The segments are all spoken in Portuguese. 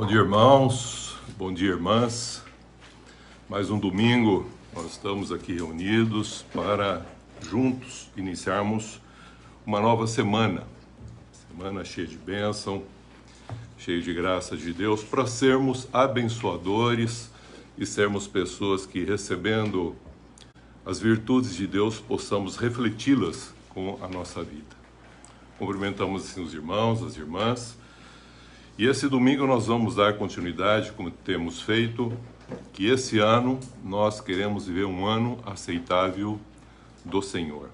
Bom dia, irmãos. Bom dia, irmãs. Mais um domingo, nós estamos aqui reunidos para juntos iniciarmos uma nova semana. Semana cheia de bênção, cheia de graça de Deus, para sermos abençoadores e sermos pessoas que, recebendo as virtudes de Deus, possamos refleti-las com a nossa vida. Cumprimentamos assim os irmãos, as irmãs. E esse domingo nós vamos dar continuidade, como temos feito, que esse ano nós queremos viver um ano aceitável do Senhor.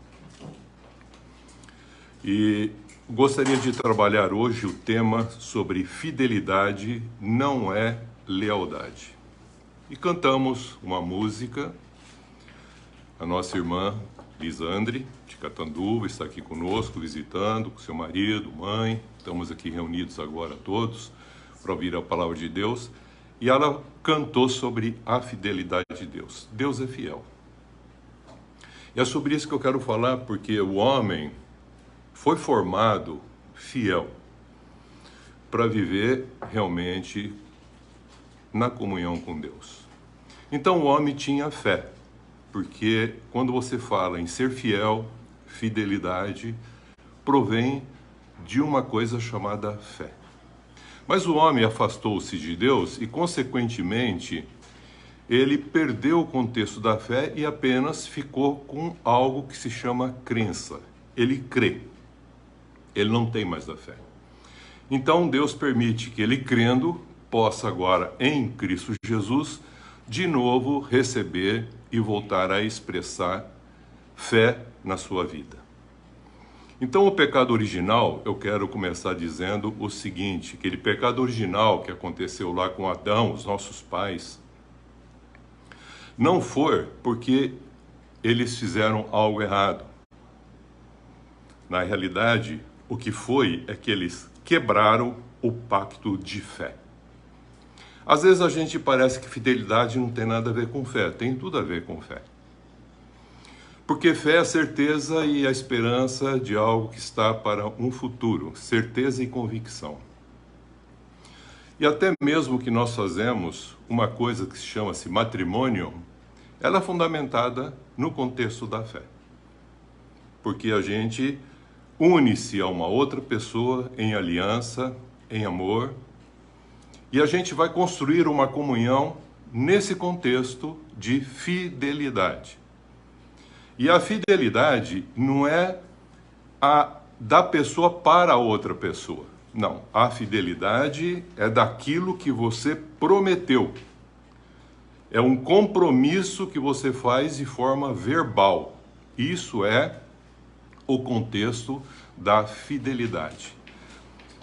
E gostaria de trabalhar hoje o tema sobre fidelidade não é lealdade. E cantamos uma música, a nossa irmã Lisandre, de Catanduva, está aqui conosco, visitando, com seu marido, mãe. Estamos aqui reunidos agora todos para ouvir a palavra de Deus. E ela cantou sobre a fidelidade de Deus. Deus é fiel. E é sobre isso que eu quero falar, porque o homem foi formado fiel para viver realmente na comunhão com Deus. Então o homem tinha fé. Porque quando você fala em ser fiel, fidelidade, provém de uma coisa chamada fé. Mas o homem afastou-se de Deus e, consequentemente, ele perdeu o contexto da fé e apenas ficou com algo que se chama crença. Ele crê. Ele não tem mais a fé. Então Deus permite que ele, crendo, possa agora, em Cristo Jesus, de novo receber e voltar a expressar fé na sua vida. Então, o pecado original, eu quero começar dizendo o seguinte, aquele pecado original que aconteceu lá com Adão, os nossos pais, não foi porque eles fizeram algo errado. Na realidade, o que foi é que eles quebraram o pacto de fé. Às vezes a gente parece que fidelidade não tem nada a ver com fé, tem tudo a ver com fé. Porque fé é a certeza e a esperança de algo que está para um futuro, certeza e convicção. E até mesmo que nós fazemos uma coisa que se chama-se matrimônio, ela é fundamentada no contexto da fé. Porque a gente une-se a uma outra pessoa em aliança, em amor, e a gente vai construir uma comunhão nesse contexto de fidelidade. E a fidelidade não é a da pessoa para a outra pessoa. Não, a fidelidade é daquilo que você prometeu. É um compromisso que você faz de forma verbal. Isso é o contexto da fidelidade.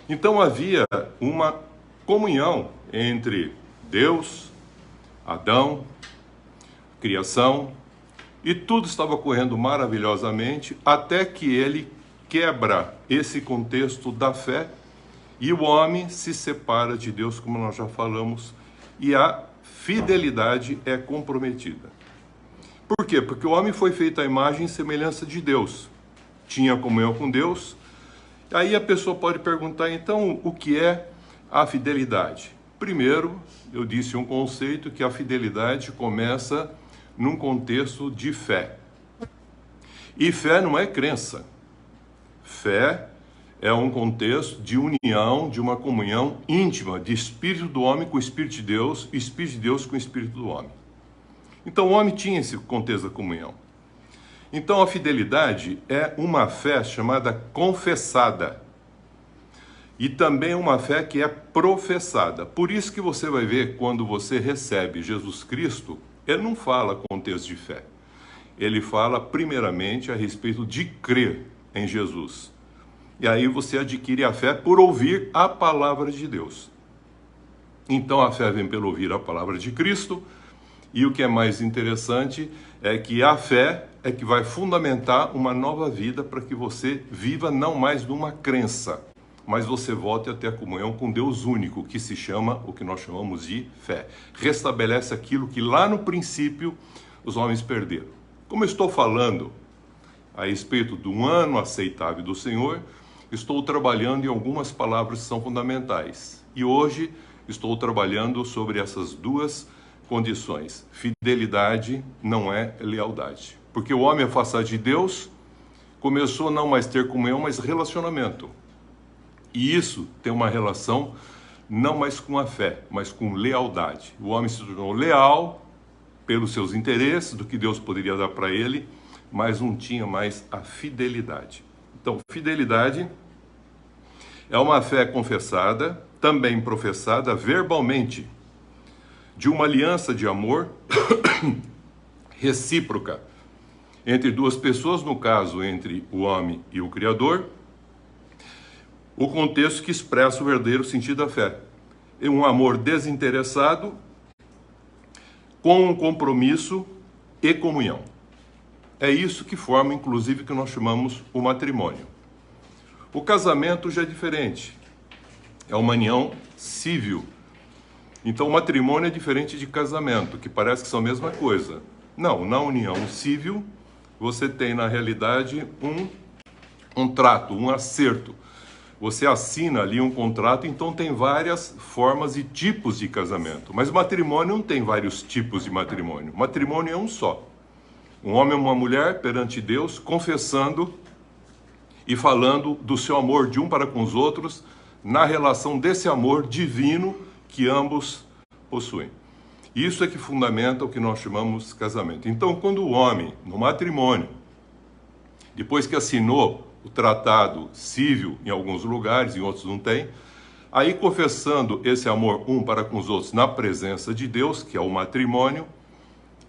Então havia uma comunhão entre Deus, Adão, criação, e tudo estava correndo maravilhosamente até que ele quebra esse contexto da fé e o homem se separa de Deus, como nós já falamos, e a fidelidade é comprometida. Por quê? Porque o homem foi feito à imagem e semelhança de Deus, tinha comunhão com Deus. Aí a pessoa pode perguntar, então, o que é a fidelidade? Primeiro, eu disse um conceito que a fidelidade começa num contexto de fé. E fé não é crença. Fé é um contexto de união, de uma comunhão íntima, de espírito do homem com o espírito de Deus, e espírito de Deus com o espírito do homem. Então o homem tinha esse contexto da comunhão. Então a fidelidade é uma fé chamada confessada. E também uma fé que é professada. Por isso que você vai ver, quando você recebe Jesus Cristo, ele não fala contexto de fé. Ele fala primeiramente a respeito de crer em Jesus. E aí você adquire a fé por ouvir a palavra de Deus. Então a fé vem pelo ouvir a palavra de Cristo. E o que é mais interessante é que a fé é que vai fundamentar uma nova vida para que você viva não mais numa crença, mas você volte a ter a comunhão com Deus único, que se chama, o que nós chamamos de fé. Restabelece aquilo que lá no princípio os homens perderam. Como eu estou falando a respeito de um ano aceitável do Senhor, estou trabalhando em algumas palavras que são fundamentais. E hoje estou trabalhando sobre essas duas condições. Fidelidade não é lealdade. Porque o homem afastado de Deus começou a não mais ter comunhão, mas relacionamento. E isso tem uma relação não mais com a fé, mas com lealdade. O homem se tornou leal pelos seus interesses, do que Deus poderia dar para ele, mas não tinha mais a fidelidade. Então, fidelidade é uma fé confessada, também professada verbalmente, de uma aliança de amor recíproca entre duas pessoas, no caso, entre o homem e o Criador, o contexto que expressa o verdadeiro sentido da fé. É um amor desinteressado, com um compromisso e comunhão. É isso que forma, inclusive, o que nós chamamos o matrimônio. O casamento já é diferente. É uma união civil. Então, o matrimônio é diferente de casamento, que parece que são a mesma coisa. Não, na união civil, você tem, na realidade, um trato, um acerto. Você assina ali um contrato, então tem várias formas e tipos de casamento. Mas matrimônio não tem vários tipos de matrimônio. Matrimônio é um só. Um homem e uma mulher perante Deus, confessando e falando do seu amor de um para com os outros, na relação desse amor divino que ambos possuem. Isso é que fundamenta o que nós chamamos casamento. Então, quando o homem, no matrimônio, depois que assinou o tratado civil em alguns lugares, em outros não tem, aí confessando esse amor um para com os outros na presença de Deus, que é o matrimônio,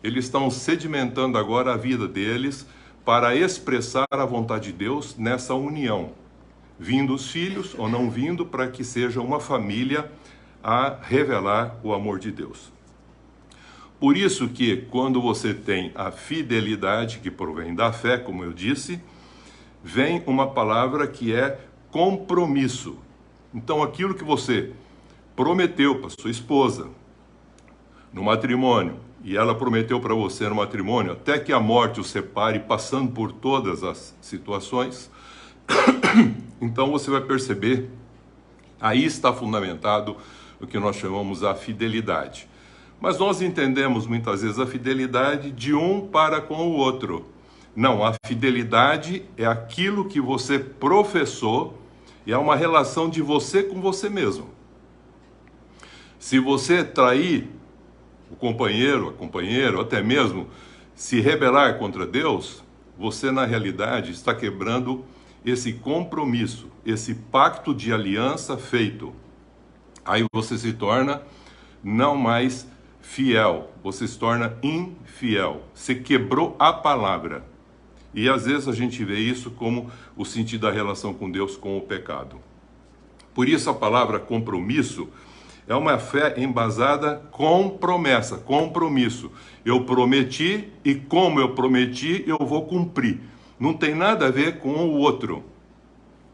eles estão sedimentando agora a vida deles para expressar a vontade de Deus nessa união, vindo os filhos ou não vindo, para que seja uma família a revelar o amor de Deus. Por isso que quando você tem a fidelidade que provém da fé, como eu disse, vem uma palavra que é compromisso. Então, aquilo que você prometeu para sua esposa no matrimônio, e ela prometeu para você no matrimônio, até que a morte o separe, passando por todas as situações, então você vai perceber, aí está fundamentado o que nós chamamos a fidelidade. Mas nós entendemos muitas vezes a fidelidade de um para com o outro. Não, a fidelidade é aquilo que você professou e é uma relação de você com você mesmo. Se você trair o companheiro, a companheira, ou até mesmo se rebelar contra Deus, você na realidade está quebrando esse compromisso, esse pacto de aliança feito. Aí você se torna não mais fiel, você se torna infiel. Você quebrou a palavra. E às vezes a gente vê isso como o sentido da relação com Deus com o pecado. Por isso a palavra compromisso é uma fé embasada com promessa, compromisso. Eu prometi e como eu prometi, eu vou cumprir. Não tem nada a ver com o outro.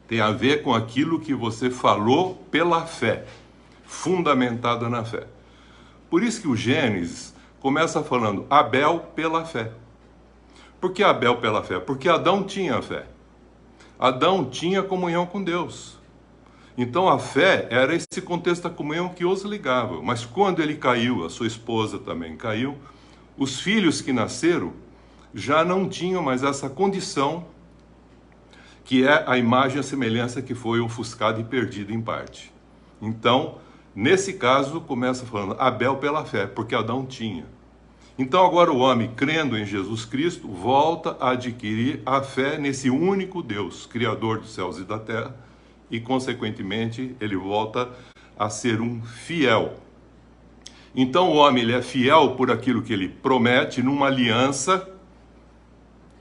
Tem a ver com aquilo que você falou pela fé, fundamentada na fé. Por isso que o Gênesis começa falando Abel pela fé. Por que Abel pela fé? Porque Adão tinha fé. Adão tinha comunhão com Deus. Então a fé era esse contexto da comunhão que os ligava. Mas quando ele caiu, a sua esposa também caiu, os filhos que nasceram já não tinham mais essa condição, que é a imagem e a semelhança que foi ofuscada e perdida em parte. Então, nesse caso, começa falando Abel pela fé, porque Adão tinha. Então agora o homem, crendo em Jesus Cristo, volta a adquirir a fé nesse único Deus, Criador dos céus e da terra, e consequentemente ele volta a ser um fiel. Então o homem ele é fiel por aquilo que ele promete numa aliança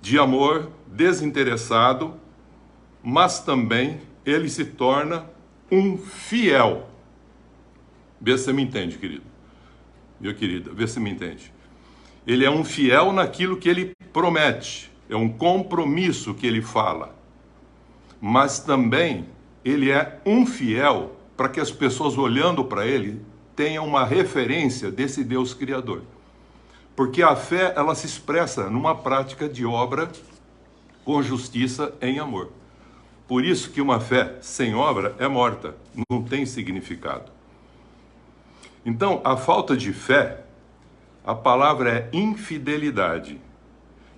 de amor desinteressado, mas também ele se torna um fiel. Vê se você me entende, querido. Minha querida, vê se você me entende. Ele é um fiel naquilo que ele promete, é um compromisso que ele fala. Mas também ele é um fiel para que as pessoas olhando para ele tenham uma referência desse Deus Criador. Porque a fé, ela se expressa numa prática de obra com justiça em amor. Por isso que uma fé sem obra é morta, não tem significado. Então, a falta de fé, a palavra é infidelidade.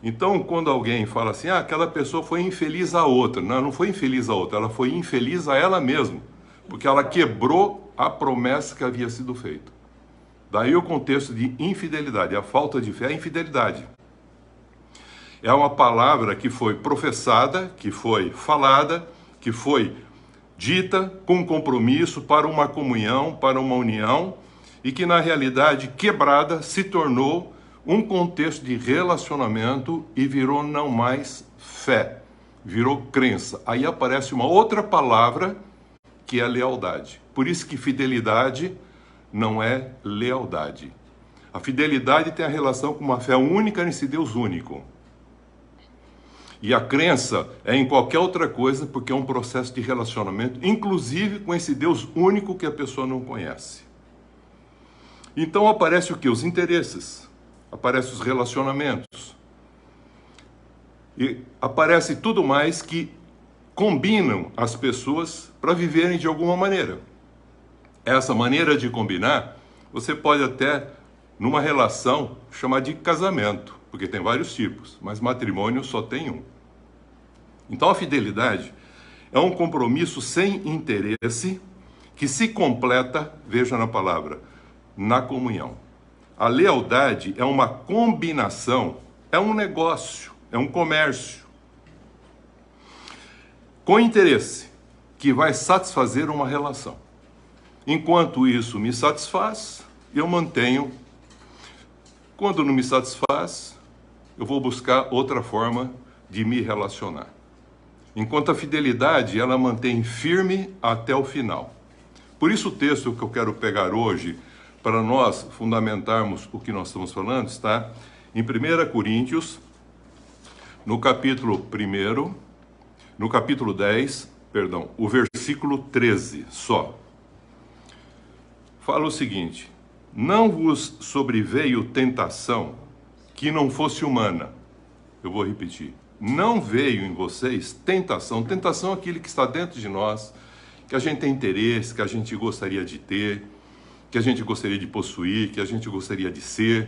Então, quando alguém fala assim, aquela pessoa foi infeliz a outra. Não, não foi infeliz a outra, ela foi infeliz a ela mesma, porque ela quebrou a promessa que havia sido feita. Daí o contexto de infidelidade, a falta de fé é infidelidade. É uma palavra que foi professada, que foi falada, que foi dita com compromisso para uma comunhão, para uma união, e que na realidade quebrada se tornou um contexto de relacionamento e virou não mais fé, virou crença. Aí aparece uma outra palavra que é lealdade. Por isso que fidelidade não é lealdade. A fidelidade tem a relação com uma fé única nesse Deus único. E a crença é em qualquer outra coisa, porque é um processo de relacionamento, inclusive com esse Deus único que a pessoa não conhece. Então aparece o que? Os interesses, aparece os relacionamentos. E aparece tudo mais que combinam as pessoas para viverem de alguma maneira. Essa maneira de combinar, você pode até, numa relação, chamar de casamento, porque tem vários tipos, mas matrimônio só tem um. Então a fidelidade é um compromisso sem interesse que se completa, veja na palavra, na comunhão. A lealdade é uma combinação, é um negócio, é um comércio com interesse que vai satisfazer uma relação. Enquanto isso me satisfaz, eu mantenho. Quando não me satisfaz, eu vou buscar outra forma de me relacionar. Enquanto a fidelidade, ela mantém firme até o final. Por isso o texto que eu quero pegar hoje, para nós fundamentarmos o que nós estamos falando, está em 1 Coríntios, no capítulo 10, o versículo 13 só. Fala o seguinte: não vos sobreveio tentação que não fosse humana. Eu vou repetir. Não veio em vocês tentação. Tentação é aquilo que está dentro de nós, que a gente tem interesse, que a gente gostaria de ter, que a gente gostaria de possuir, que a gente gostaria de ser.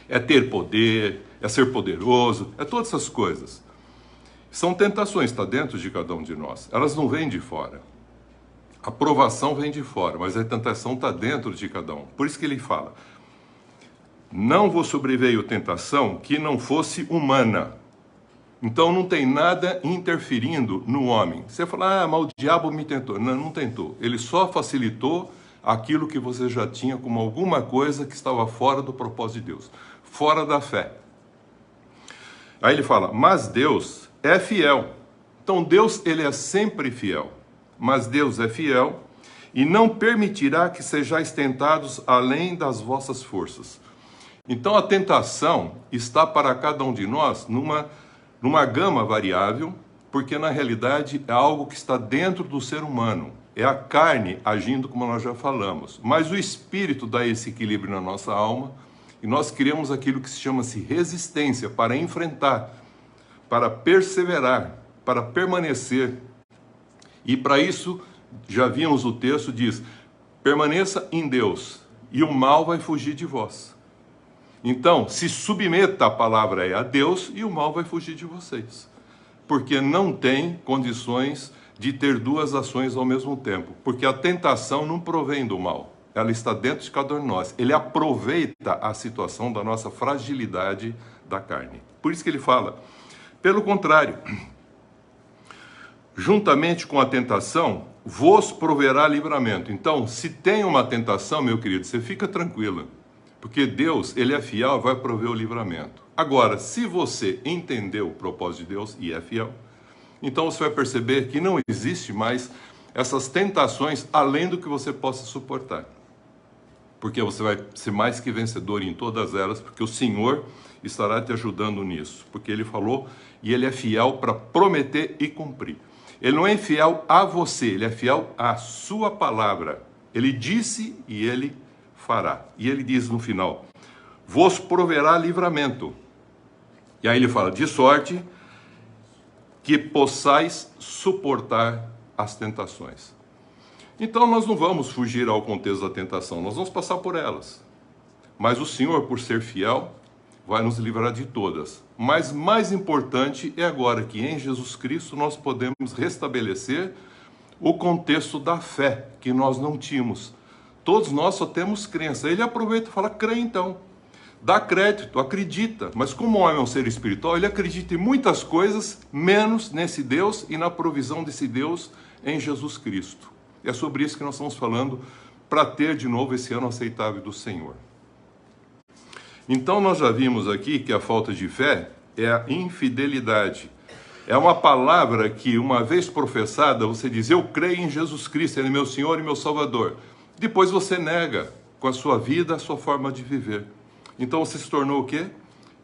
É ter poder, é ser poderoso, é todas essas coisas. São tentações, está dentro de cada um de nós. Elas não vêm de fora. A provação vem de fora, mas a tentação está dentro de cada um. Por isso que ele fala: não vos sobreveio tentação que não fosse humana. Então não tem nada interferindo no homem. Você fala, mas o diabo me tentou. Não, não tentou. Ele só facilitou aquilo que você já tinha como alguma coisa que estava fora do propósito de Deus, fora da fé. Aí ele fala, mas Deus é fiel. Então Deus, ele é sempre fiel. Mas Deus é fiel e não permitirá que sejais tentados além das vossas forças. Então a tentação está para cada um de nós numa gama variável, porque na realidade é algo que está dentro do ser humano. É a carne agindo como nós já falamos. Mas o Espírito dá esse equilíbrio na nossa alma e nós criamos aquilo que se chama-se resistência para enfrentar, para perseverar, para permanecer. E para isso, já vimos o texto, diz, permaneça em Deus e o mal vai fugir de vós. Então, se submeta, a palavra é a Deus, e o mal vai fugir de vocês. Porque não tem condições de ter duas ações ao mesmo tempo. Porque a tentação não provém do mal. Ela está dentro de cada um de nós. Ele aproveita a situação da nossa fragilidade da carne. Por isso que ele fala, pelo contrário, juntamente com a tentação, vos proverá livramento. Então, se tem uma tentação, meu querido, você fica tranquila. Porque Deus, ele é fiel, vai prover o livramento. Agora, se você entendeu o propósito de Deus e é fiel, então você vai perceber que não existe mais essas tentações além do que você possa suportar. Porque você vai ser mais que vencedor em todas elas, porque o Senhor estará te ajudando nisso. Porque ele falou e ele é fiel para prometer e cumprir. Ele não é fiel a você, ele é fiel à sua palavra. Ele disse e ele fará. E ele diz no final, vos proverá livramento. E aí ele fala, de sorte que possais suportar as tentações. Então nós não vamos fugir ao contexto da tentação, nós vamos passar por elas. Mas o Senhor, por ser fiel, vai nos livrar de todas. Mas mais importante é agora que em Jesus Cristo nós podemos restabelecer o contexto da fé que nós não tínhamos. Todos nós só temos crença. Ele aproveita e fala, crê então. Dá crédito, acredita. Mas como o homem é um ser espiritual, ele acredita em muitas coisas, menos nesse Deus e na provisão desse Deus em Jesus Cristo. É sobre isso que nós estamos falando, para ter de novo esse ano aceitável do Senhor. Então nós já vimos aqui que a falta de fé é a infidelidade. É uma palavra que, uma vez professada, você diz, eu creio em Jesus Cristo, Ele é meu Senhor e meu Salvador. Depois você nega com a sua vida, a sua forma de viver. Então você se tornou o quê?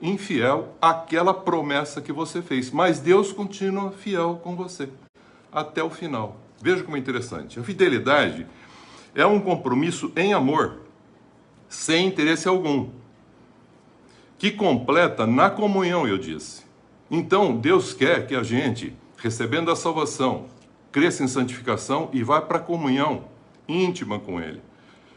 Infiel àquela promessa que você fez. Mas Deus continua fiel com você até o final. Veja como é interessante. A fidelidade é um compromisso em amor, sem interesse algum, que completa na comunhão, eu disse. Então, Deus quer que a gente, recebendo a salvação, cresça em santificação e vá para a comunhão íntima com Ele.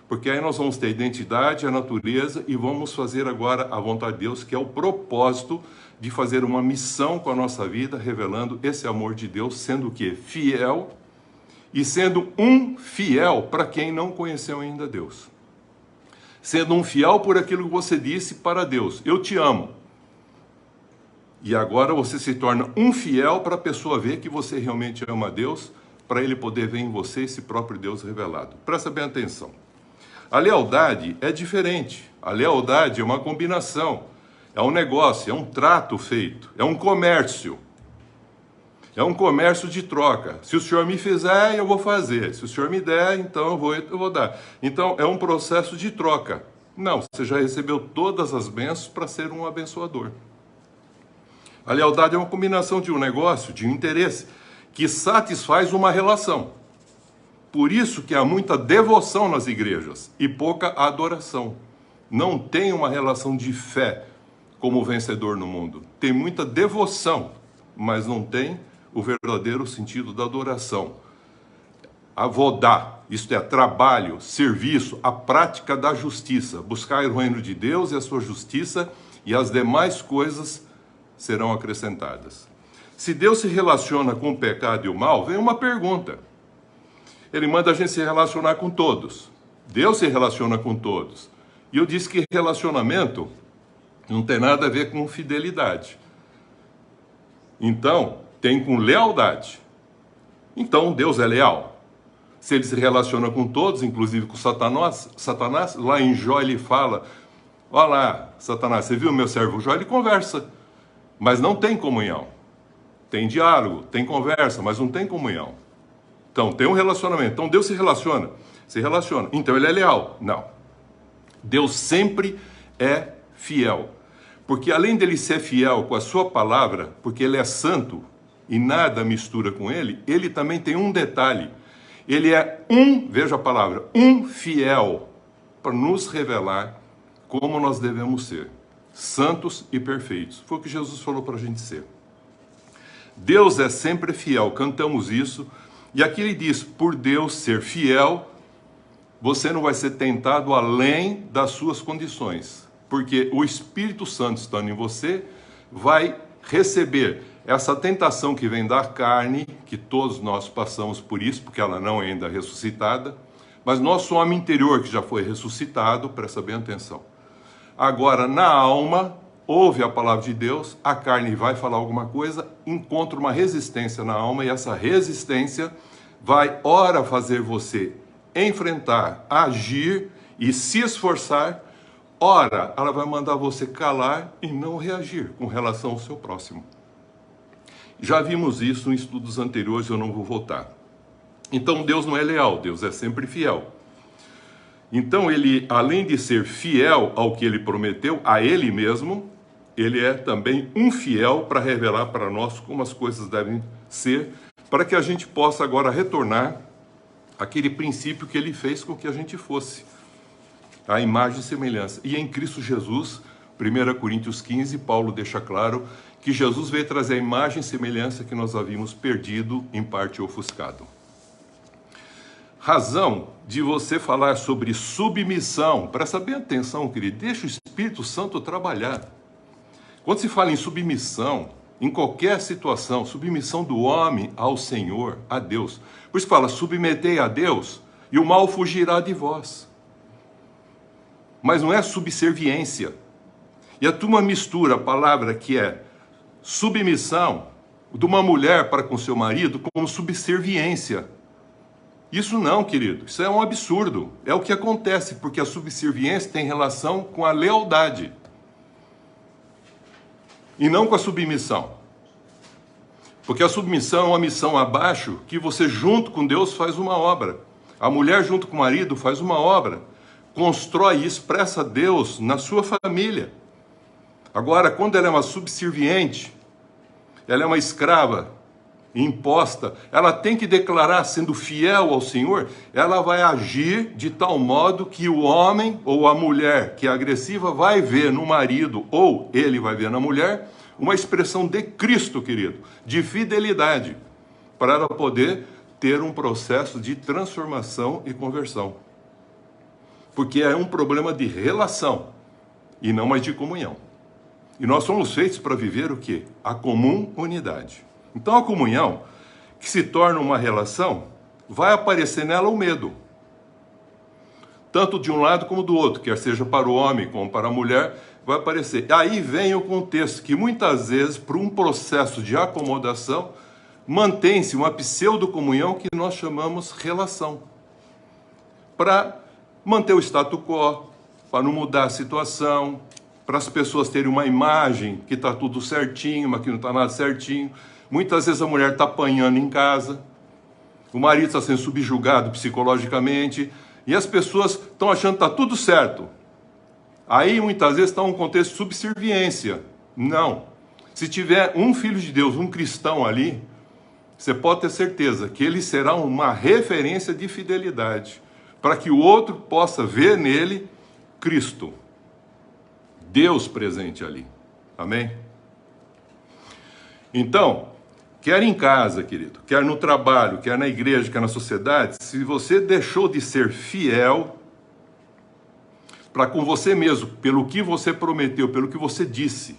Porque aí nós vamos ter a identidade, a natureza e vamos fazer agora a vontade de Deus, que é o propósito de fazer uma missão com a nossa vida, revelando esse amor de Deus, sendo o quê? Fiel, e sendo um fiel para quem não conheceu ainda Deus. Sendo um fiel por aquilo que você disse para Deus, eu te amo. E agora você se torna um fiel para a pessoa ver que você realmente ama a Deus, para Ele poder ver em você esse próprio Deus revelado. Presta bem atenção. A lealdade é diferente. A lealdade é uma combinação, é um negócio, é um trato feito, é um comércio. É um comércio de troca. Se o senhor me fizer, eu vou fazer. Se o senhor me der, então eu vou dar. Então, é um processo de troca. Não, você já recebeu todas as bênçãos para ser um abençoador. A lealdade é uma combinação de um negócio, de um interesse, que satisfaz uma relação. Por isso que há muita devoção nas igrejas e pouca adoração. Não tem uma relação de fé como vencedor no mundo. Tem muita devoção, mas não tem o verdadeiro sentido da adoração. Avodá, isto é, trabalho, serviço, a prática da justiça. Buscar o reino de Deus e a sua justiça, e as demais coisas serão acrescentadas. Se Deus se relaciona com o pecado e o mal, vem uma pergunta. Ele manda a gente se relacionar com todos. Deus se relaciona com todos. E eu disse que relacionamento não tem nada a ver com fidelidade. Então, tem com lealdade. Então, Deus é leal. Se ele se relaciona com todos, inclusive com Satanás, lá em Jó ele fala, olha lá, Satanás, você viu meu servo Jó? Ele conversa, mas não tem comunhão. Tem diálogo, tem conversa, mas não tem comunhão. Então, tem um relacionamento. Então, Deus se relaciona. Então, ele é leal? Não. Deus sempre é fiel. Porque além dele ser fiel com a sua palavra, porque ele é santo e nada mistura com ele, ele também tem um detalhe. Ele é veja a palavra, fiel, para nos revelar como nós devemos ser, santos e perfeitos. Foi o que Jesus falou para a gente ser. Deus é sempre fiel, cantamos isso, e aqui ele diz, por Deus ser fiel, você não vai ser tentado além das suas condições. Porque o Espírito Santo estando em você, vai receber essa tentação que vem da carne, que todos nós passamos por isso, porque ela não é ainda ressuscitada, mas nosso homem interior que já foi ressuscitado, presta bem atenção. Agora, na alma, ouve a palavra de Deus, a carne vai falar alguma coisa, encontra uma resistência na alma, e essa resistência vai, ora, fazer você enfrentar, agir e se esforçar, ora, ela vai mandar você calar e não reagir com relação ao seu próximo. Já vimos isso em estudos anteriores, eu não vou voltar. Então, Deus não é leal, Deus é sempre fiel. Então, ele, além de ser fiel ao que ele prometeu, a ele mesmo, ele é também um fiel para revelar para nós como as coisas devem ser, para que a gente possa agora retornar àquele princípio que ele fez com que a gente fosse. A imagem e semelhança. E em Cristo Jesus, 1 Coríntios 15, Paulo deixa claro que Jesus veio trazer a imagem e semelhança que nós havíamos perdido, em parte ofuscado. razão de você falar sobre submissão. Presta bem atenção, querido. Deixa o Espírito Santo trabalhar. Quando se fala em submissão, em qualquer situação, submissão do homem ao Senhor, a Deus. Por isso fala, submetei a Deus e o mal fugirá de vós. Mas não é subserviência. E a turma mistura a palavra que é submissão de uma mulher para com seu marido como subserviência. Isso não, querido. Isso é um absurdo. É o que acontece, porque a subserviência tem relação com a lealdade. E não com a submissão. Porque a submissão é uma missão abaixo que você junto com Deus faz uma obra. A mulher junto com o marido faz uma obra. Constrói e expressa Deus na sua família. Agora, quando ela é uma subserviente, ela é uma escrava imposta, ela tem que declarar, sendo fiel ao Senhor, ela vai agir de tal modo que o homem ou a mulher que é agressiva vai ver no marido, ou ele vai ver na mulher, uma expressão de Cristo, querido, de fidelidade, para ela poder ter um processo de transformação e conversão. Porque é um problema de relação, e não mais de comunhão. E nós somos feitos para viver o quê? A comum unidade. Então a comunhão, que se torna uma relação, vai aparecer nela o medo. Tanto de um lado como do outro, quer seja para o homem como para a mulher, vai aparecer. Aí vem o contexto, que muitas vezes, por um processo de acomodação, mantém-se uma pseudo-comunhão que nós chamamos relação. Para manter o status quo, para não mudar a situação, para as pessoas terem uma imagem que está tudo certinho, mas que não está nada certinho. Muitas vezes a mulher está apanhando em casa, o marido está sendo subjugado psicologicamente, e as pessoas estão achando que está tudo certo. Aí muitas vezes está um contexto de subserviência. Não. Se tiver um filho de Deus, um cristão ali, você pode ter certeza que ele será uma referência de fidelidade, para que o outro possa ver nele Cristo. Deus presente ali. Amém? Então, quer em casa, querido, quer no trabalho, quer na igreja, quer na sociedade, se você deixou de ser fiel para com você mesmo, pelo que você prometeu, pelo que você disse,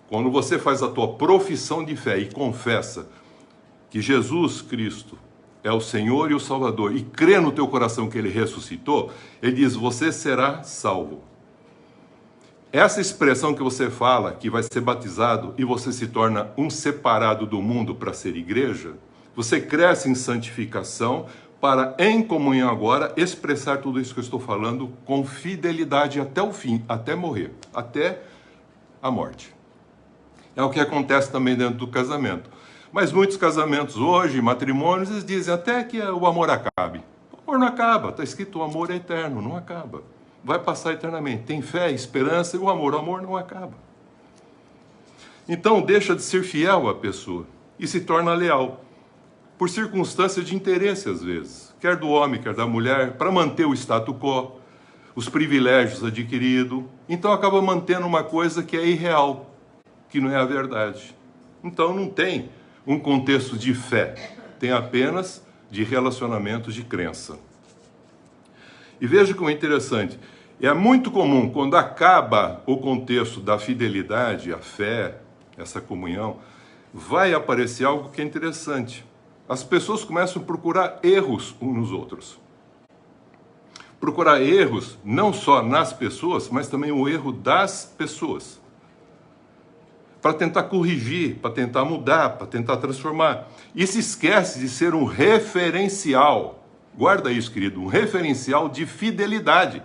quando você faz a tua profissão de fé e confessa que Jesus Cristo é o Senhor e o Salvador, e crê no teu coração que Ele ressuscitou, Ele diz, você será salvo. Essa expressão que você fala, que vai ser batizado e você se torna um separado do mundo para ser igreja, você cresce em santificação para, em comunhão agora, expressar tudo isso que eu estou falando com fidelidade até o fim, até morrer, até a morte. É o que acontece também dentro do casamento. Mas muitos casamentos hoje, matrimônios, eles dizem até que o amor acabe. O amor não acaba, está escrito o amor é eterno, não acaba. Vai passar eternamente. Tem fé, esperança e o amor não acaba. Então deixa de ser fiel à pessoa e se torna leal, por circunstâncias de interesse às vezes, quer do homem, quer da mulher, para manter o status quo, os privilégios adquiridos. Então acaba mantendo uma coisa que é irreal, que não é a verdade. Então não tem um contexto de fé, tem apenas de relacionamentos de crença. E veja como é interessante, é muito comum, quando acaba o contexto da fidelidade, a fé, essa comunhão, vai aparecer algo que é interessante. As pessoas começam a procurar erros uns nos outros. Procurar erros não só nas pessoas, mas também o erro das pessoas. Para tentar corrigir, para tentar mudar, para tentar transformar. E se esquece de ser um referencial. Guarda isso, querido, um referencial de fidelidade,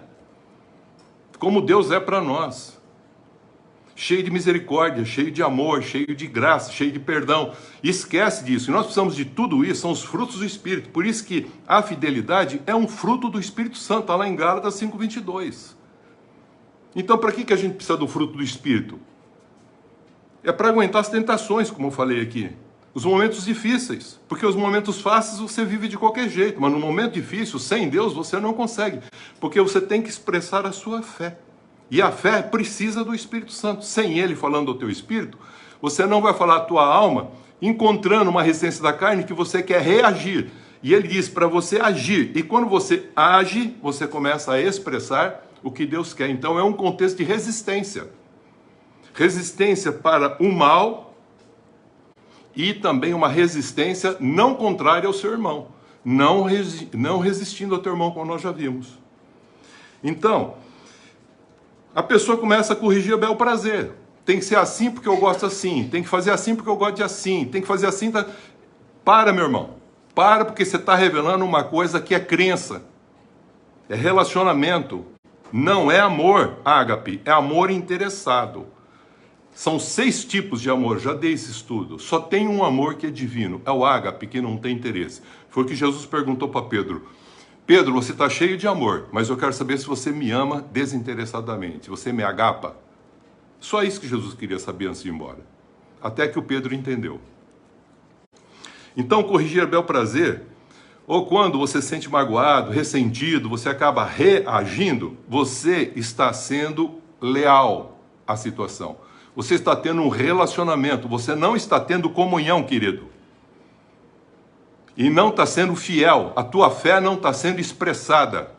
como Deus é para nós, cheio de misericórdia, cheio de amor, cheio de graça, cheio de perdão. Esquece disso, e nós precisamos de tudo isso, são os frutos do Espírito. Por isso que a fidelidade é um fruto do Espírito Santo, está lá em Gálatas 5:22. Então para que a gente precisa do fruto do Espírito? É para aguentar as tentações, como eu falei aqui. Os momentos difíceis, porque os momentos fáceis você vive de qualquer jeito, mas no momento difícil, sem Deus, você não consegue, porque você tem que expressar a sua fé, e a fé precisa do Espírito Santo. Sem Ele falando ao teu Espírito, você não vai falar a tua alma, encontrando uma resistência da carne que você quer reagir, E ele diz para você agir. E quando você age, você começa a expressar o que Deus quer. Então é um contexto de resistência. Resistência para o mal e também uma resistência não contrária ao seu irmão. Não resistindo ao teu irmão, como nós já vimos. Então, a pessoa começa a corrigir a bel prazer. Tem que ser assim porque eu gosto assim. Tem que fazer assim porque eu gosto de assim. Tem que fazer assim. Tá... Para, meu irmão. Para, porque você está revelando uma coisa que é crença. É relacionamento. Não é amor, ágape. É amor interessado. São 6 tipos de amor. Já dei esse estudo. Só tem um amor que é divino. É o ágape, que não tem interesse. Foi o que Jesus perguntou para Pedro. Pedro, você está cheio de amor, mas eu quero saber se você me ama desinteressadamente. Você me agapa? Só isso que Jesus queria saber antes de ir embora. Até que o Pedro entendeu. Então, corrigir a bel prazer, ou quando você se sente magoado, ressentido, você acaba reagindo, você está sendo leal à situação. Você está tendo um relacionamento, você não está tendo comunhão, querido. E não está sendo fiel, a tua fé não está sendo expressada.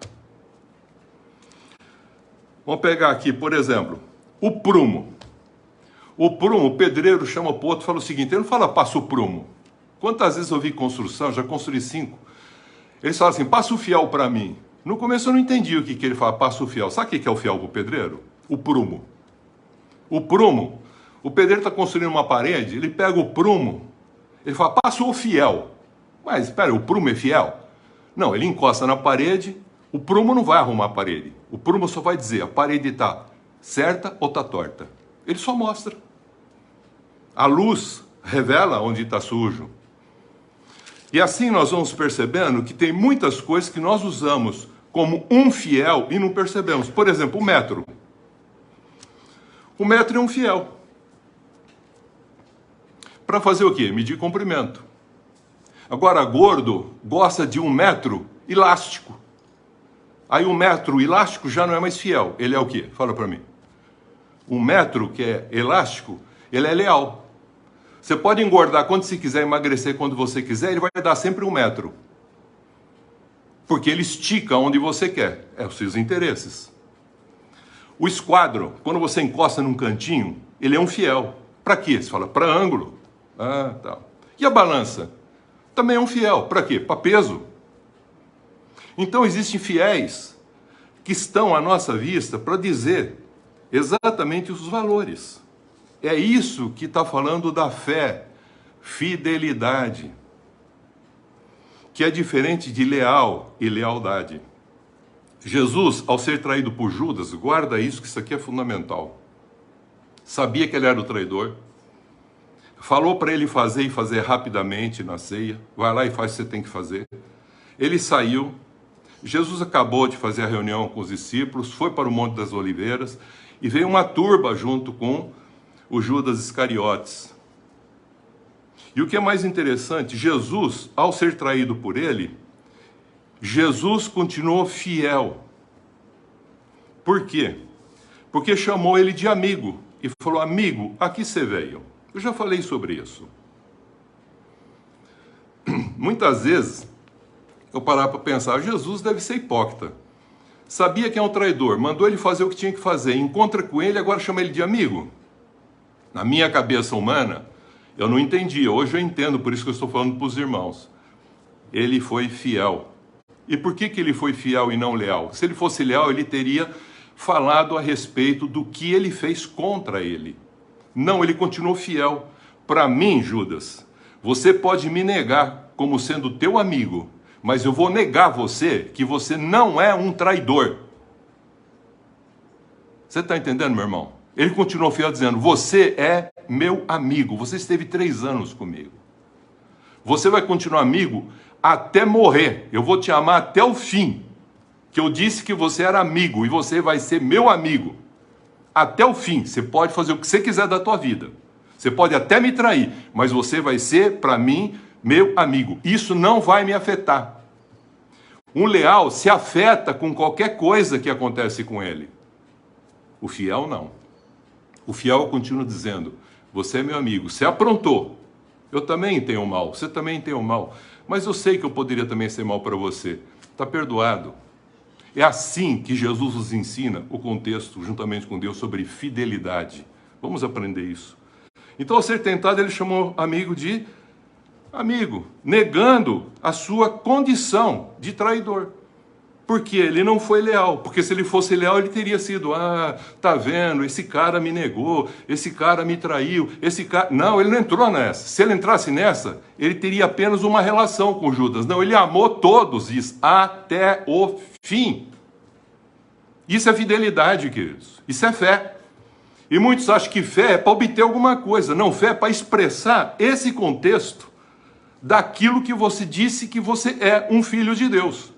Vamos pegar aqui, por exemplo, o prumo. O prumo, o pedreiro chama para o outro e fala o seguinte, ele não fala passa o prumo. Quantas vezes eu vi construção, já construí 5. Eles falam assim, passa o fiel para mim. No começo eu não entendi o que ele fala, passa o fiel. Sabe o que é o fiel para o pedreiro? O prumo. O prumo, o pedreiro está construindo uma parede, ele pega o prumo, ele fala, passa o fiel. Mas espera, o prumo é fiel? Não, ele encosta na parede, o prumo não vai arrumar a parede. O prumo só vai dizer, a parede está certa ou está torta. Ele só mostra. A luz revela onde está sujo. E assim nós vamos percebendo que tem muitas coisas que nós usamos como um fiel e não percebemos. Por exemplo, o metro. O metro é um fiel. Para fazer o quê? Medir comprimento. Agora, gordo gosta de 1 metro elástico. Aí 1 metro elástico já não é mais fiel. Ele é o quê? Fala para mim. 1 metro que é elástico, ele é leal. Você pode engordar quando você quiser, emagrecer quando você quiser, ele vai dar sempre 1 metro. Porque ele estica onde você quer. É os seus interesses. O esquadro, quando você encosta num cantinho, ele é um fiel. Para quê? Você fala, para ângulo. Ah, tá. E a balança? Também é um fiel. Para quê? Para peso. Então existem fiéis que estão à nossa vista para dizer exatamente os valores. É isso que está falando da fé, fidelidade, que é diferente de leal e lealdade. Jesus, ao ser traído por Judas, guarda isso, que isso aqui é fundamental. Sabia que ele era o traidor, falou para ele fazer e fazer rapidamente na ceia, vai lá e faz o que você tem que fazer. Ele saiu, Jesus acabou de fazer a reunião com os discípulos, foi para o Monte das Oliveiras e veio uma turba junto com o Judas Iscariotes. E o que é mais interessante, Jesus, ao ser traído por ele, Jesus continuou fiel. Por quê? Porque chamou ele de amigo e falou, amigo, aqui você veio. Eu já falei sobre isso. Muitas vezes eu parava para pensar, Jesus deve ser hipócrita. Sabia que é um traidor, mandou ele fazer o que tinha que fazer, encontra com ele, agora chama ele de amigo. Na minha cabeça humana, eu não entendia. Hoje eu entendo, por isso que eu estou falando para os irmãos. Ele foi fiel. E por que ele foi fiel e não leal? Se ele fosse leal, ele teria falado a respeito do que ele fez contra ele. Não, ele continuou fiel. Para mim, Judas, você pode me negar como sendo teu amigo, mas eu vou negar você que você não é um traidor. Você está entendendo, meu irmão? Ele continuou fiel dizendo, você é meu amigo, você esteve 3 anos comigo. Você vai continuar amigo até morrer, eu vou te amar até o fim. Que eu disse que você era amigo e você vai ser meu amigo. Até o fim, você pode fazer o que você quiser da tua vida. Você pode até me trair, mas você vai ser, para mim, meu amigo. Isso não vai me afetar. Um leal se afeta com qualquer coisa que acontece com ele. O fiel não. O fiel continua dizendo, você é meu amigo, você aprontou. Eu também tenho mal, você também tem o mal. mas eu sei que eu poderia também ser mal para você. Está perdoado. É assim que Jesus nos ensina o contexto, juntamente com Deus, sobre fidelidade. Vamos aprender isso. Então, ao ser tentado, ele chamou amigo de amigo, negando a sua condição de traidor. Porque ele não foi leal. Porque se ele fosse leal, ele teria sido, tá vendo, esse cara me negou, esse cara me traiu, esse cara... Não, ele não entrou nessa. Se ele entrasse nessa, ele teria apenas uma relação com Judas. Não, ele amou todos, diz, até o fim. Isso é fidelidade, queridos. Isso é fé. E muitos acham que fé é para obter alguma coisa. Não, fé é para expressar esse contexto daquilo que você disse que você é um filho de Deus.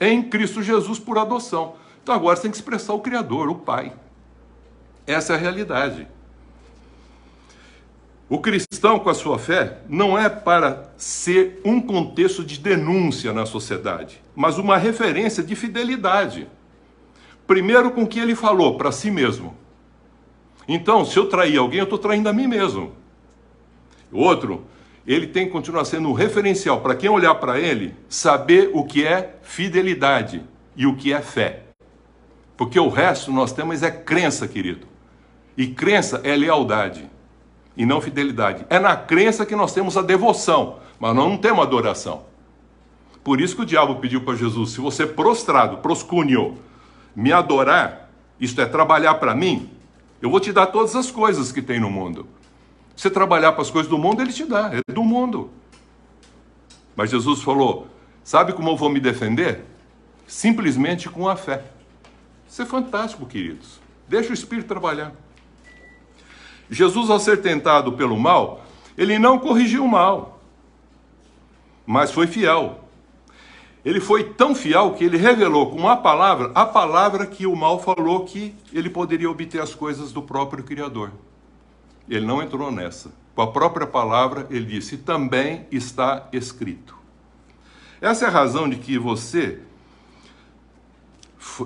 Em Cristo Jesus por adoção. Então agora você tem que expressar o Criador, o Pai. Essa é a realidade. O cristão com a sua fé não é para ser um contexto de denúncia na sociedade, mas uma referência de fidelidade. Primeiro com o que ele falou para si mesmo. Então, se eu trair alguém, eu estou traindo a mim mesmo. Outro, ele tem que continuar sendo um referencial para quem olhar para ele, saber o que é fidelidade e o que é fé. Porque o resto nós temos é crença, querido. E crença é lealdade e não fidelidade. É na crença que nós temos a devoção, mas nós não temos adoração. Por isso que o diabo pediu para Jesus, se você prostrado, proscúnio, me adorar, isto é, trabalhar para mim, eu vou te dar todas as coisas que tem no mundo. Se você trabalhar para as coisas do mundo, ele te dá, é do mundo. Mas Jesus falou, sabe como eu vou me defender? Simplesmente com a fé. Isso é fantástico, queridos. Deixa o Espírito trabalhar. Jesus, ao ser tentado pelo mal, ele não corrigiu o mal, mas foi fiel. Ele foi tão fiel que ele revelou com a palavra que o mal falou que ele poderia obter as coisas do próprio Criador. Ele não entrou nessa. Com a própria palavra, ele disse, também está escrito. Essa é a razão de que você,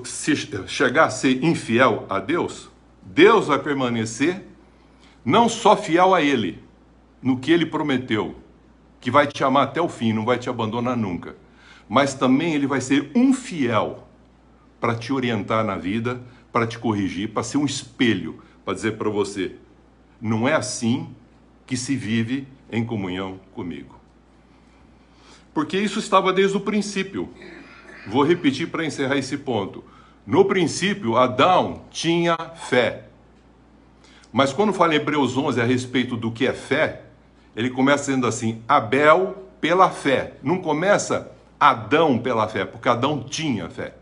se chegar a ser infiel a Deus, Deus vai permanecer não só fiel a Ele, no que Ele prometeu, que vai te amar até o fim, não vai te abandonar nunca, mas também Ele vai ser um fiel para te orientar na vida, para te corrigir, para ser um espelho, para dizer para você, não é assim que se vive em comunhão comigo. Porque isso estava desde o princípio. Vou repetir para encerrar esse ponto. No princípio, Adão tinha fé. Mas quando fala em Hebreus 11 a respeito do que é fé, ele começa dizendo assim, Abel pela fé. Não começa Adão pela fé, porque Adão tinha fé.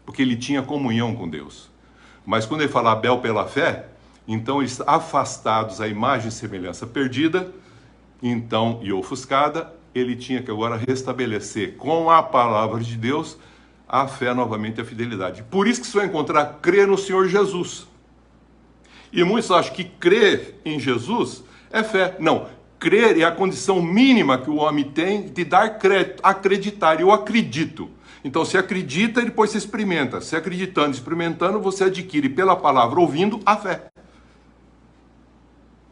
Porque ele tinha comunhão com Deus. Mas quando ele fala Abel pela fé, então eles afastados à imagem e semelhança perdida, então e ofuscada, ele tinha que agora restabelecer com a palavra de Deus a fé novamente e a fidelidade. Por isso que você vai encontrar crer no Senhor Jesus. E muitos acham que crer em Jesus é fé. Não, crer é a condição mínima que o homem tem de dar crédito, acreditar. Eu acredito. Então, se acredita, depois se experimenta. Se acreditando, experimentando, você adquire pela palavra, ouvindo, a fé.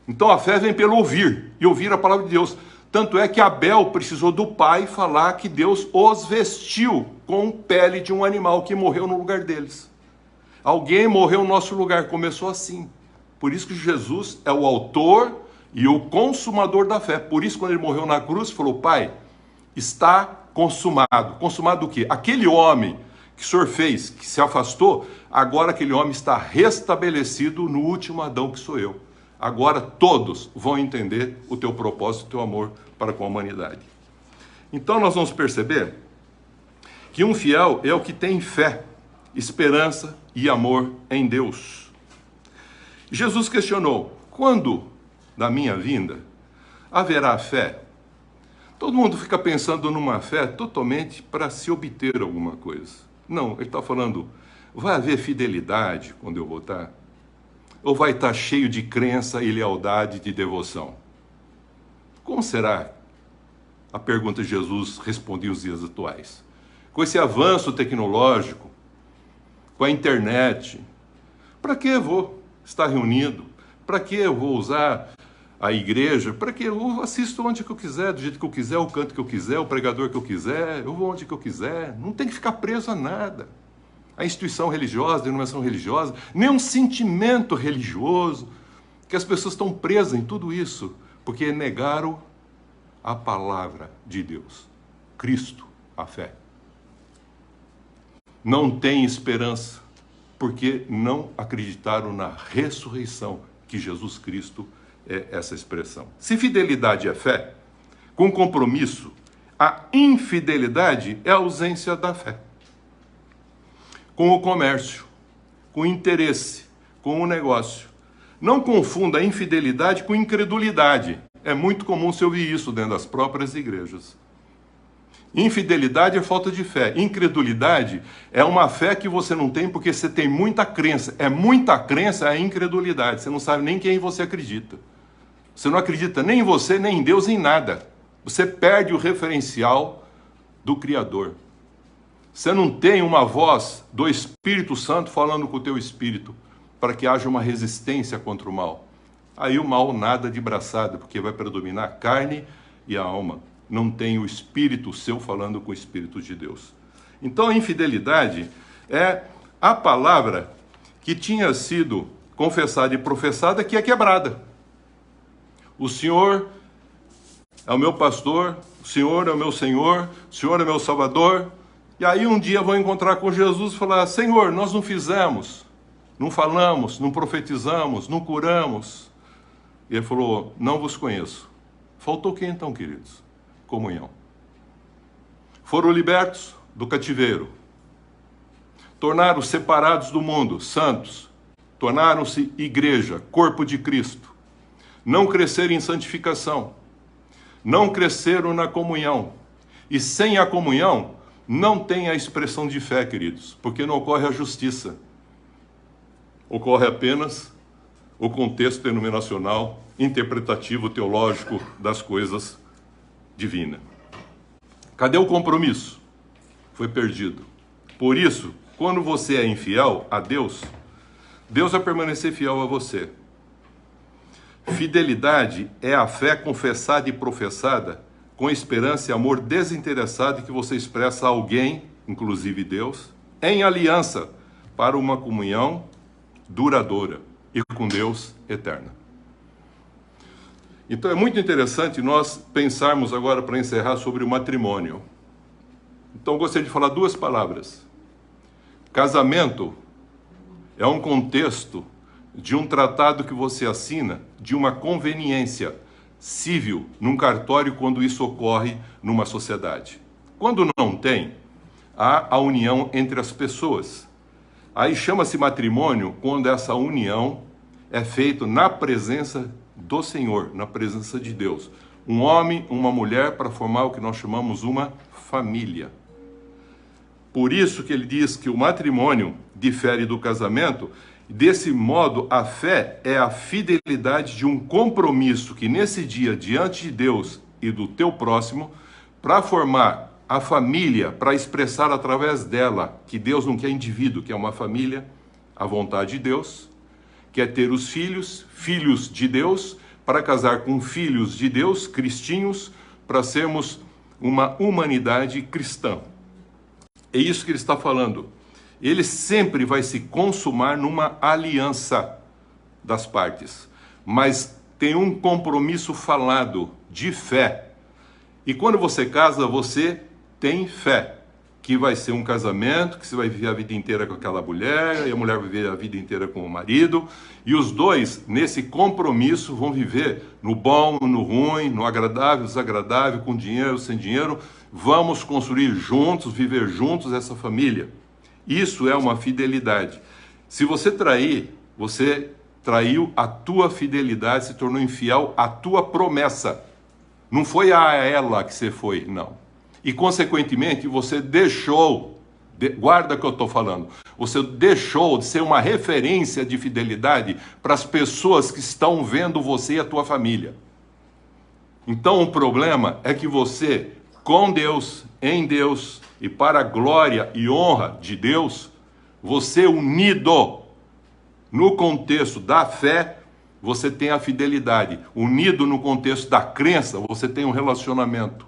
Então, a fé vem pelo ouvir, e ouvir a palavra de Deus. Tanto é que Abel precisou do pai falar que Deus os vestiu com pele de um animal que morreu no lugar deles. Alguém morreu no nosso lugar, começou assim. Por isso que Jesus é o autor e o consumador da fé. Por isso, quando ele morreu na cruz, falou, Pai, está consumado. Consumado o quê? Aquele homem que o Senhor fez, que se afastou, agora aquele homem está restabelecido no último Adão que sou eu. Agora todos vão entender o teu propósito, o teu amor para com a humanidade. Então nós vamos perceber que um fiel é o que tem fé, esperança e amor em Deus. Jesus questionou, quando da minha vinda haverá fé? Todo mundo fica pensando numa fé totalmente para se obter alguma coisa. Não, ele está falando, vai haver fidelidade quando eu voltar? Ou vai estar cheio de crença e lealdade de devoção? Como será? A pergunta de Jesus respondia nos dias atuais. Com esse avanço tecnológico, com a internet, para que eu vou estar reunido? Para que eu vou usar a igreja, para que eu assisto onde que eu quiser, do jeito que eu quiser, o canto que eu quiser, o pregador que eu quiser, eu vou onde que eu quiser, não tem que ficar preso a nada. A instituição religiosa, a denominação religiosa, nem um sentimento religioso, que as pessoas estão presas em tudo isso, porque negaram a palavra de Deus, Cristo, a fé. Não tem esperança, porque não acreditaram na ressurreição, que Jesus Cristo é essa expressão. Se fidelidade é fé, com compromisso, a infidelidade é a ausência da fé. Com o comércio, com o interesse, com o negócio. Não confunda a infidelidade com incredulidade. É muito comum se ouvir isso dentro das próprias igrejas. Infidelidade é falta de fé. Incredulidade é uma fé que você não tem porque você tem muita crença. É muita crença, é incredulidade. Você não sabe nem quem você acredita. Você não acredita nem em você, nem em Deus, em nada. Você perde o referencial do Criador. Você não tem uma voz do Espírito Santo falando com o teu espírito para que haja uma resistência contra o mal. Aí o mal nada de braçada, porque vai predominar a carne e a alma. Não tem o espírito seu falando com o Espírito de Deus. Então a infidelidade é a palavra que tinha sido confessada e professada que é quebrada. O Senhor é o meu pastor, o Senhor é o meu Senhor, o Senhor é meu Salvador. E aí um dia vou encontrar com Jesus e falar: Senhor, nós não fizemos, não falamos, não profetizamos, não curamos. E ele falou: não vos conheço. Faltou o que então, queridos? Comunhão. Foram libertos do cativeiro. Tornaram-se separados do mundo, santos. Tornaram-se igreja, corpo de Cristo. Não cresceram em santificação. Não cresceram na comunhão. E sem a comunhão, não tem a expressão de fé, queridos, porque não ocorre a justiça. Ocorre apenas o contexto denominacional, interpretativo, teológico das coisas divinas. Cadê o compromisso? Foi perdido. Por isso, quando você é infiel a Deus, Deus vai permanecer fiel a você. Fidelidade é a fé confessada e professada com esperança e amor desinteressado que você expressa a alguém, inclusive Deus, em aliança para uma comunhão duradoura e com Deus eterna. Então é muito interessante nós pensarmos agora, para encerrar, sobre o matrimônio. Então eu gostaria de falar duas palavras. Casamento é um contexto de um tratado que você assina, de uma conveniência civil num cartório, quando isso ocorre numa sociedade. Quando não tem, há a união entre as pessoas. Aí chama-se matrimônio quando essa união é feita na presença do Senhor, na presença de Deus. Um homem, uma mulher, para formar o que nós chamamos uma família. Por isso que ele diz que o matrimônio difere do casamento. Desse modo, a fé é a fidelidade de um compromisso que nesse dia, diante de Deus e do teu próximo, para formar a família, para expressar através dela que Deus não quer indivíduo, que é uma família, a vontade de Deus, quer ter os filhos, filhos de Deus, para casar com filhos de Deus, cristinhos, para sermos uma humanidade cristã. É isso que ele está falando. Ele sempre vai se consumar numa aliança das partes, mas tem um compromisso falado de fé. E quando você casa, você tem fé, que vai ser um casamento, que você vai viver a vida inteira com aquela mulher, e a mulher vai viver a vida inteira com o marido, e os dois, nesse compromisso, vão viver no bom, no ruim, no agradável, desagradável, com dinheiro, sem dinheiro. Vamos construir juntos, viver juntos essa família. Isso é uma fidelidade. Se você trair, você traiu a tua fidelidade, se tornou infiel à tua promessa. Não foi a ela que você foi, não. E, consequentemente, você deixou, guarda o que eu estou falando, você deixou de ser uma referência de fidelidade para as pessoas que estão vendo você e a tua família. Então, o problema é que você, com Deus, em Deus, e para a glória e honra de Deus, você unido no contexto da fé, você tem a fidelidade. Unido no contexto da crença, você tem um relacionamento.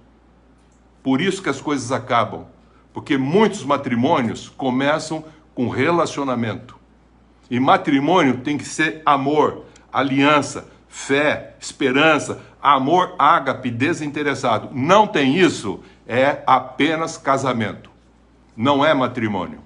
Por isso que as coisas acabam. Porque muitos matrimônios começam com relacionamento. E matrimônio tem que ser amor, aliança, fé, esperança, amor ágape, desinteressado. Não tem isso, é apenas casamento. Não é matrimônio.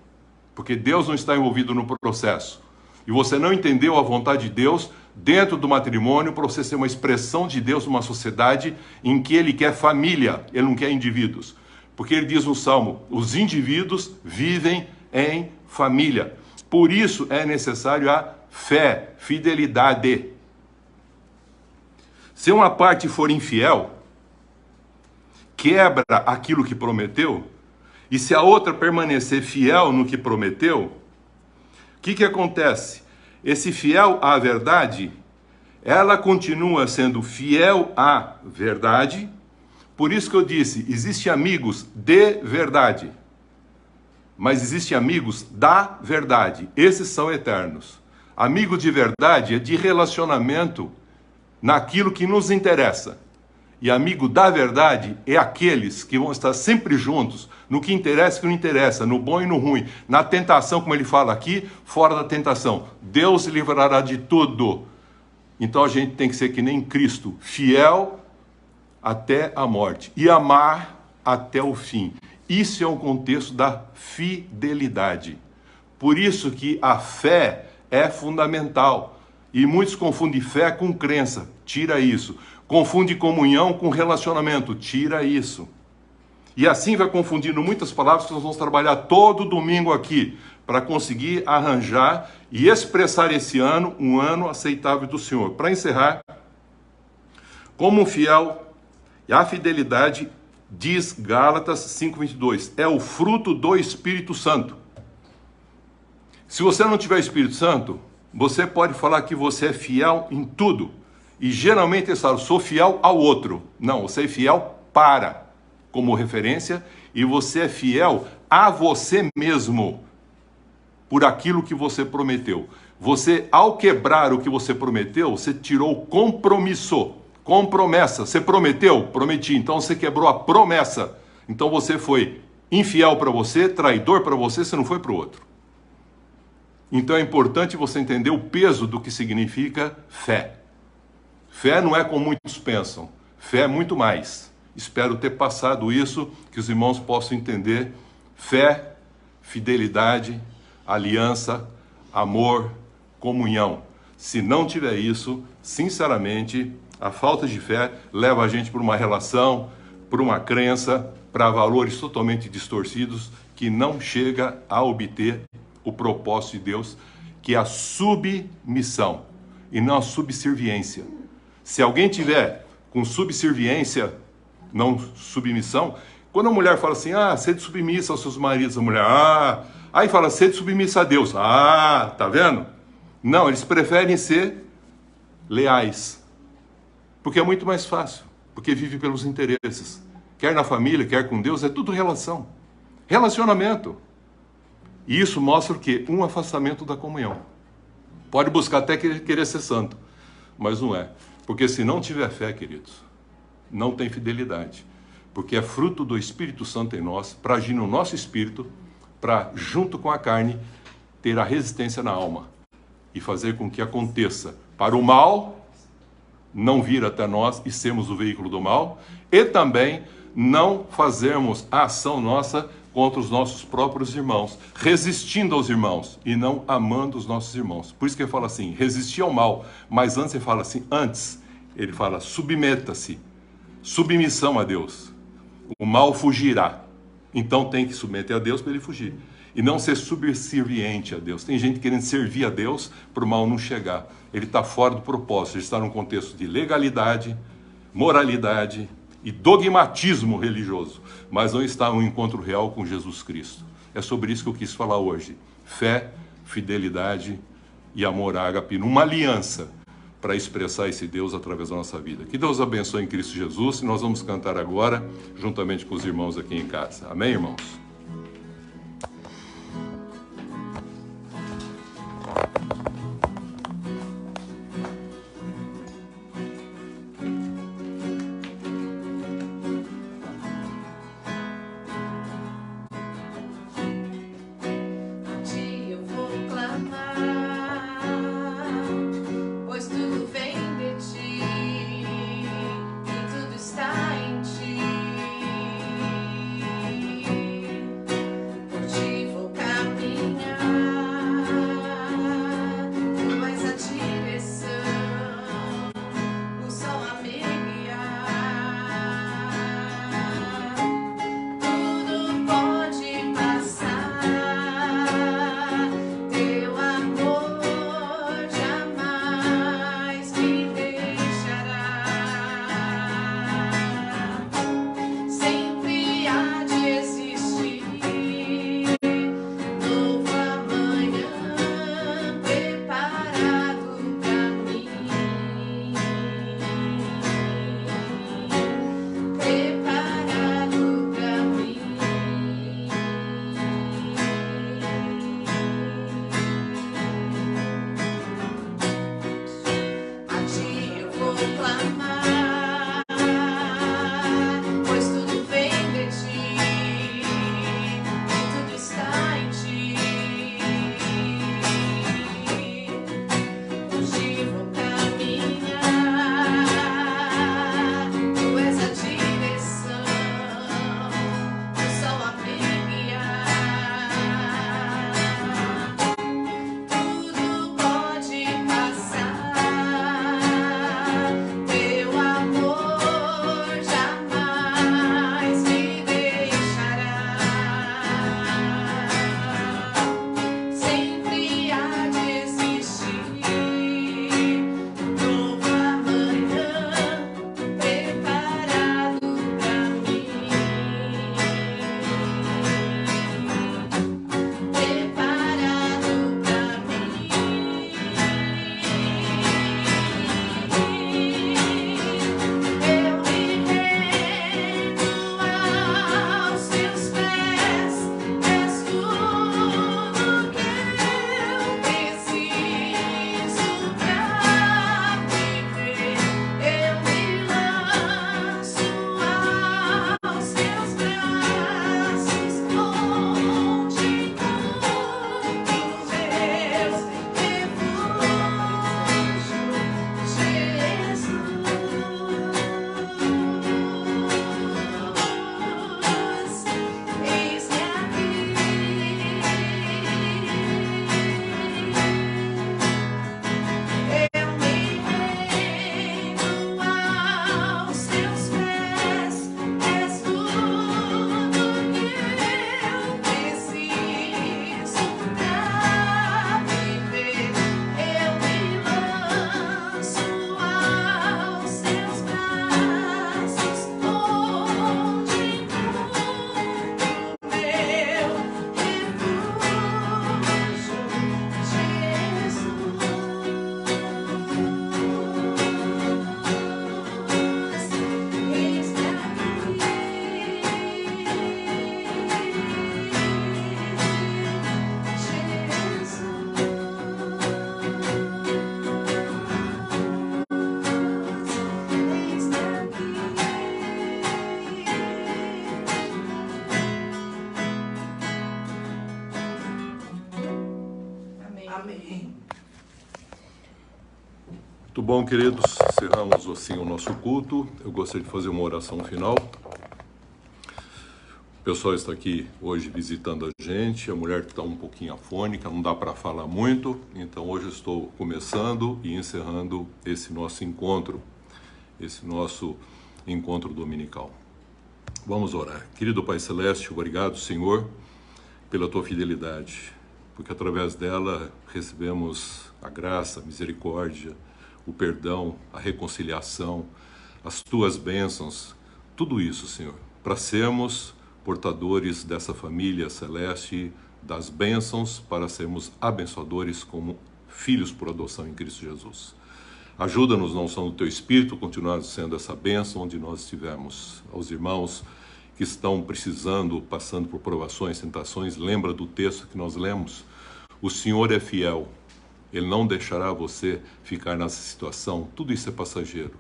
Porque Deus não está envolvido no processo. E você não entendeu a vontade de Deus dentro do matrimônio para você ser uma expressão de Deus numa sociedade em que Ele quer família, Ele não quer indivíduos. Porque Ele diz no Salmo, os indivíduos vivem em família. Por isso é necessário a fé, fidelidade. Se uma parte for infiel, quebra aquilo que prometeu, e se a outra permanecer fiel no que prometeu, o que acontece? Esse fiel à verdade, ela continua sendo fiel à verdade. Por isso que eu disse, existem amigos de verdade, mas existem amigos da verdade. Esses são eternos. Amigo de verdade é de relacionamento naquilo que nos interessa. E amigo da verdade é aqueles que vão estar sempre juntos, no que interessa e que não interessa, no bom e no ruim, na tentação, como ele fala aqui, fora da tentação. Deus se livrará de tudo. Então a gente tem que ser que nem Cristo, fiel até a morte e amar até o fim. Isso é o contexto da fidelidade. Por isso que a fé é fundamental. E muitos confundem fé com crença. Tira isso. Confunde comunhão com relacionamento. Tira isso. E assim vai confundindo muitas palavras que nós vamos trabalhar todo domingo aqui para conseguir arranjar e expressar esse ano um ano aceitável do Senhor. Para encerrar, como um fiel, e a fidelidade, diz Gálatas 5:22, é o fruto do Espírito Santo. Se você não tiver Espírito Santo, você pode falar que você é fiel em tudo. E geralmente eles falam, sou fiel ao outro. Não, você é fiel para, como referência, e você é fiel a você mesmo, por aquilo que você prometeu. Você, ao quebrar o que você prometeu, você tirou o compromisso. Com promessa, você prometeu? Prometi, então você quebrou a promessa. Então você foi infiel para você, traidor para você, você não foi para o outro. Então é importante você entender o peso do que significa fé. Fé não é como muitos pensam, fé é muito mais. Espero ter passado isso, que os irmãos possam entender. Fé, fidelidade, aliança, amor, comunhão. Se não tiver isso, sinceramente, a falta de fé leva a gente para uma relação, para uma crença, para valores totalmente distorcidos, que não chega a obter o propósito de Deus, que é a submissão e não a subserviência. Se alguém tiver com subserviência, não submissão, quando a mulher fala assim, sede submissa aos seus maridos, a mulher, aí fala, sede submissa a Deus, tá vendo? Não, eles preferem ser leais. Porque é muito mais fácil, porque vive pelos interesses. Quer na família, quer com Deus, é tudo relação. Relacionamento. E isso mostra o quê? Um afastamento da comunhão. Pode buscar até querer ser santo, mas não é. Porque se não tiver fé, queridos, não tem fidelidade. Porque é fruto do Espírito Santo em nós, para agir no nosso espírito, para, junto com a carne, ter a resistência na alma. E fazer com que aconteça para o mal não vir até nós e sermos o veículo do mal, e também não fazermos a ação nossa contra os nossos próprios irmãos, resistindo aos irmãos e não amando os nossos irmãos. Por isso que ele fala assim, resistir ao mal, mas antes ele fala assim, ele fala submeta-se, submissão a Deus, o mal fugirá. Então tem que submeter a Deus para ele fugir. E não ser subserviente a Deus. Tem gente querendo servir a Deus para o mal não chegar. Ele está fora do propósito. Ele está num contexto de legalidade, moralidade e dogmatismo religioso. Mas não está um encontro real com Jesus Cristo. É sobre isso que eu quis falar hoje. Fé, fidelidade e amor ágape numa aliança para expressar esse Deus através da nossa vida. Que Deus abençoe em Cristo Jesus. E nós vamos cantar agora, juntamente com os irmãos aqui em casa. Amém, irmãos? Muito bom, queridos. Encerramos assim o nosso culto. Eu gostaria de fazer uma oração final. O pessoal está aqui hoje visitando a gente. A mulher está um pouquinho afônica, não dá para falar muito. Então hoje eu estou começando e encerrando esse nosso encontro dominical. Vamos orar. Querido Pai Celeste, obrigado, Senhor, pela tua fidelidade, porque através dela recebemos a graça, a misericórdia, o perdão, a reconciliação, as tuas bênçãos, tudo isso, Senhor, para sermos portadores dessa família celeste, das bênçãos, para sermos abençoadores como filhos por adoção em Cristo Jesus. Ajuda-nos, na unção do teu Espírito, continuar sendo essa bênção onde nós estivermos. Aos irmãos que estão precisando, passando por provações, tentações, lembra do texto que nós lemos. O Senhor é fiel, Ele não deixará você ficar nessa situação. Tudo isso é passageiro,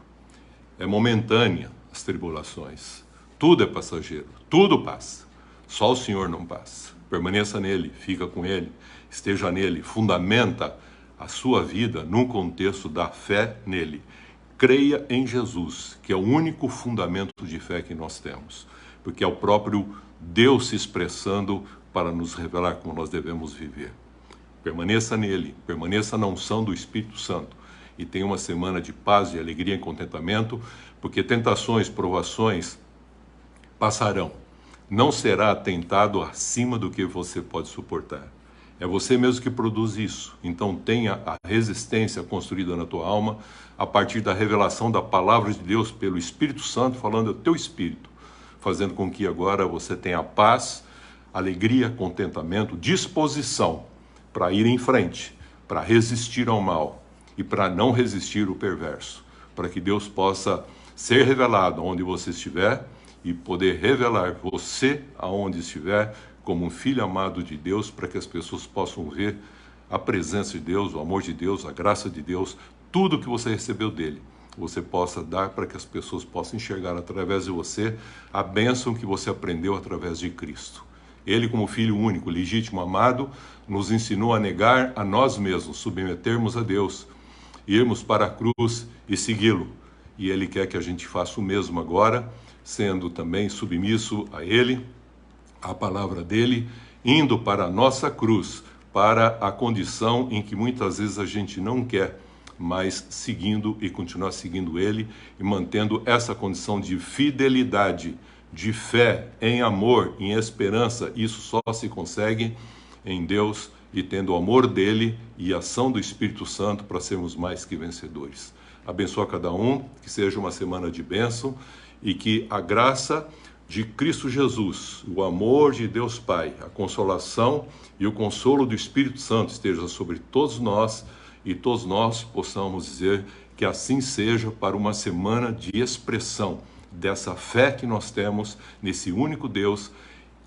é momentânea as tribulações, tudo é passageiro, tudo passa, só o Senhor não passa. Permaneça nele, fica com Ele, esteja nele, fundamenta a sua vida num contexto da fé nele. Creia em Jesus, que é o único fundamento de fé que nós temos, porque é o próprio Deus se expressando para nos revelar como nós devemos viver. Permaneça nele, permaneça na unção do Espírito Santo e tenha uma semana de paz, de alegria e contentamento, porque tentações, provações passarão. Não será tentado acima do que você pode suportar. É você mesmo que produz isso. Então tenha a resistência construída na tua alma a partir da revelação da palavra de Deus pelo Espírito Santo, falando ao teu espírito, fazendo com que agora você tenha paz, alegria, contentamento, disposição para ir em frente, para resistir ao mal e para não resistir ao perverso, para que Deus possa ser revelado onde você estiver e poder revelar você aonde estiver como um filho amado de Deus, para que as pessoas possam ver a presença de Deus, o amor de Deus, a graça de Deus, tudo que você recebeu dele, você possa dar para que as pessoas possam enxergar através de você a bênção que você aprendeu através de Cristo. Ele, como Filho único, legítimo, amado, nos ensinou a negar a nós mesmos, submetermos a Deus, irmos para a cruz e segui-lo. E Ele quer que a gente faça o mesmo agora, sendo também submisso a Ele, a palavra dele, indo para a nossa cruz, para a condição em que muitas vezes a gente não quer, mas seguindo e continuar seguindo ele e mantendo essa condição de fidelidade, de fé, em amor, em esperança. Isso só se consegue em Deus e tendo o amor dele e a ação do Espírito Santo para sermos mais que vencedores. Abençoa cada um, que seja uma semana de bênção e que a graça de Cristo Jesus, o amor de Deus Pai, a consolação e o consolo do Espírito Santo esteja sobre todos nós e todos nós possamos dizer que assim seja para uma semana de expressão dessa fé que nós temos nesse único Deus,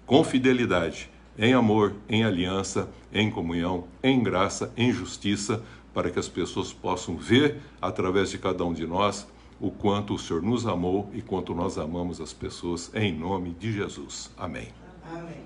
com fidelidade, em amor, em aliança, em comunhão, em graça, em justiça, para que as pessoas possam ver através de cada um de nós o quanto o Senhor nos amou e quanto nós amamos as pessoas, em nome de Jesus. Amém. Amém.